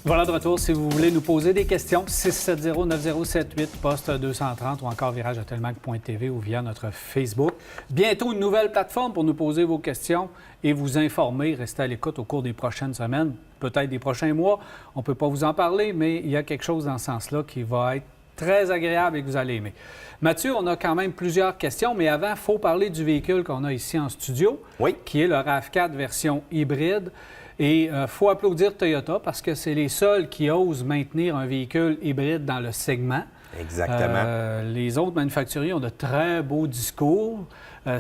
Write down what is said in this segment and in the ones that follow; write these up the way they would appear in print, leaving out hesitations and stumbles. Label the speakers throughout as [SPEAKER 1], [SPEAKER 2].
[SPEAKER 1] Voilà de retour. Si vous voulez nous poser des questions, 670-9078, poste 230 ou encore virage-telmac.tv ou via notre Facebook. Bientôt, une nouvelle plateforme pour nous poser vos questions et vous informer. Restez à l'écoute au cours des prochaines semaines, peut-être des prochains mois. On ne peut pas vous en parler, mais il y a quelque chose dans ce sens-là qui va être très agréable et que vous allez aimer. Mathieu, on a quand même plusieurs questions, mais avant, il faut parler du véhicule qu'on a ici en studio, qui est le RAV4 version hybride. Et il faut applaudir Toyota parce que c'est les seuls qui osent maintenir un véhicule hybride dans le segment.
[SPEAKER 2] Exactement.
[SPEAKER 1] Les autres manufacturiers ont de très beaux discours.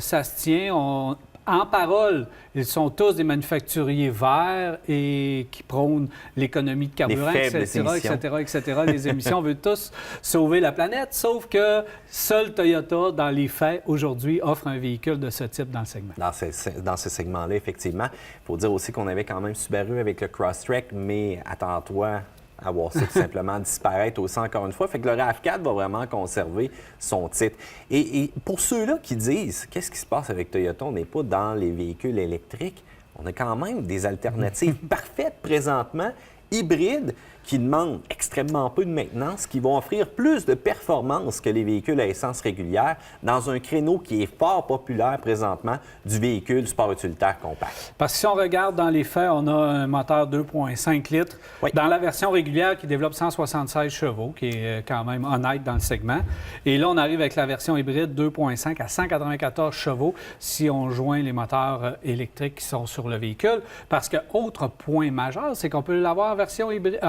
[SPEAKER 1] Ça se tient. En parole, ils sont tous des manufacturiers verts et qui prônent l'économie de carburant, etc. Les émissions, on veut tous sauver la planète, sauf que seul Toyota, dans les faits, aujourd'hui, offre un véhicule de ce type dans le segment.
[SPEAKER 2] Dans ce segment-là, effectivement. Il faut dire aussi qu'on avait quand même Subaru avec le Crosstrek, mais attends-toi à voir ça tout simplement disparaître aussi encore une fois. Fait que le RAV4 va vraiment conserver son titre. Et pour ceux-là qui disent, qu'est-ce qui se passe avec Toyota? On n'est pas dans les véhicules électriques. On a quand même des alternatives parfaites présentement, hybrides, qui demandent extrêmement peu de maintenance, qui vont offrir plus de performance que les véhicules à essence régulière dans un créneau qui est fort populaire présentement du véhicule sport utilitaire compact.
[SPEAKER 1] Parce que si on regarde dans les faits, on a un moteur 2,5 litres.
[SPEAKER 2] Oui.
[SPEAKER 1] Dans la version régulière qui développe 176 chevaux, qui est quand même honnête dans le segment. Et là, on arrive avec la version hybride 2,5 à 194 chevaux si on joint les moteurs électriques qui sont sur le véhicule. Parce que, autre point majeur, c'est qu'on peut l'avoir en version hybride,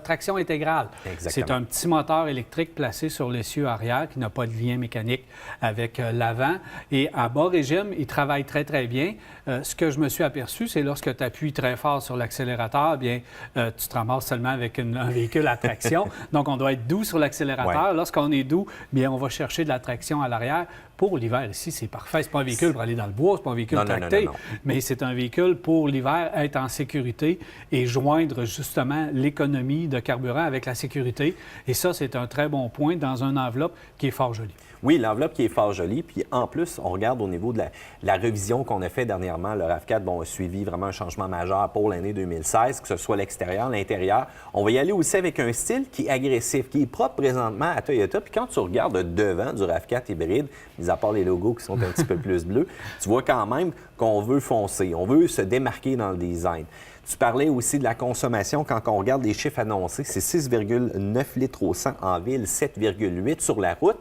[SPEAKER 1] traction intégrale. C'est un petit moteur électrique placé sur l'essieu arrière qui n'a pas de lien mécanique avec l'avant. Et à bas régime, il travaille très, très bien. Ce que je me suis aperçu, c'est lorsque tu appuies très fort sur l'accélérateur, bien, tu te ramasses seulement avec un véhicule à traction. Donc, on doit être doux sur l'accélérateur. Lorsqu'on est doux, bien, on va chercher de la traction à l'arrière. Pour l'hiver, ici, c'est parfait. C'est pas un véhicule pour aller dans le bois, c'est pas un véhicule tracté, mais c'est un véhicule pour l'hiver, être en sécurité et joindre justement l'économie de carburant avec la sécurité. Et ça, c'est un très bon point dans une enveloppe qui est fort jolie.
[SPEAKER 2] Oui, l'enveloppe qui est fort jolie. Puis en plus, on regarde au niveau de la révision qu'on a fait dernièrement. Le RAV4 a suivi vraiment un changement majeur pour l'année 2016, que ce soit l'extérieur, l'intérieur. On va y aller aussi avec un style qui est agressif, qui est propre présentement à Toyota. Puis quand tu regardes le devant du RAV4 hybride, mis à part les logos qui sont un petit peu plus bleus, tu vois quand même qu'on veut foncer. On veut se démarquer dans le design. Tu parlais aussi de la consommation. Quand on regarde les chiffres annoncés, c'est 6,9 litres au 100 en ville, 7,8 sur la route,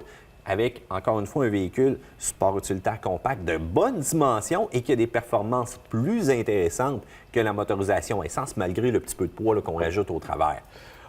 [SPEAKER 2] avec, encore une fois, un véhicule sport utilitaire compact de bonne dimension et qui a des performances plus intéressantes que la motorisation essence, malgré le petit peu de poids qu'on rajoute au travers.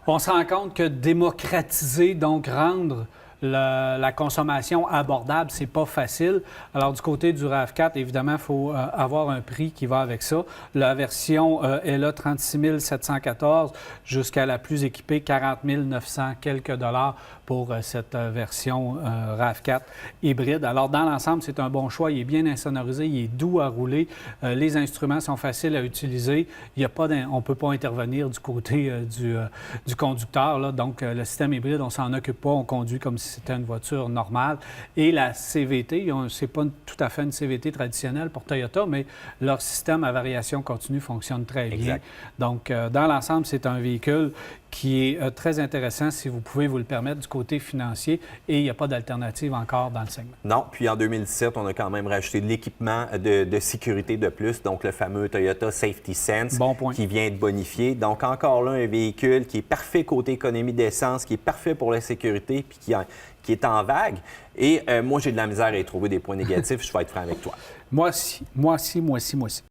[SPEAKER 1] On se rend compte que démocratiser, donc rendre la consommation abordable, c'est pas facile. Alors, du côté du RAV4, évidemment, il faut avoir un prix qui va avec ça. La version est là, 36 714 jusqu'à la plus équipée, 40 900 quelques dollars pour cette version RAV4 hybride. Alors, dans l'ensemble, c'est un bon choix. Il est bien insonorisé, il est doux à rouler. Les instruments sont faciles à utiliser. Il y a pas on ne peut pas intervenir du côté du conducteur, là. Donc, le système hybride, on ne s'en occupe pas. On conduit comme si c'était une voiture normale. Et la CVT, c'est pas tout à fait une CVT traditionnelle pour Toyota, mais leur système à variation continue fonctionne très bien.
[SPEAKER 2] Exact.
[SPEAKER 1] Donc, dans l'ensemble, c'est un véhicule qui est très intéressant si vous pouvez vous le permettre du côté financier et il n'y a pas d'alternative encore dans le segment.
[SPEAKER 2] Non, puis en 2017, on a quand même rajouté de l'équipement de sécurité de plus, donc le fameux Toyota Safety Sense qui vient être bonifié. Donc encore là, un véhicule qui est parfait côté économie d'essence, qui est parfait pour la sécurité puis qui est en vague. Et moi, j'ai de la misère à y trouver des points négatifs, je vais être franc avec toi.
[SPEAKER 1] Moi aussi.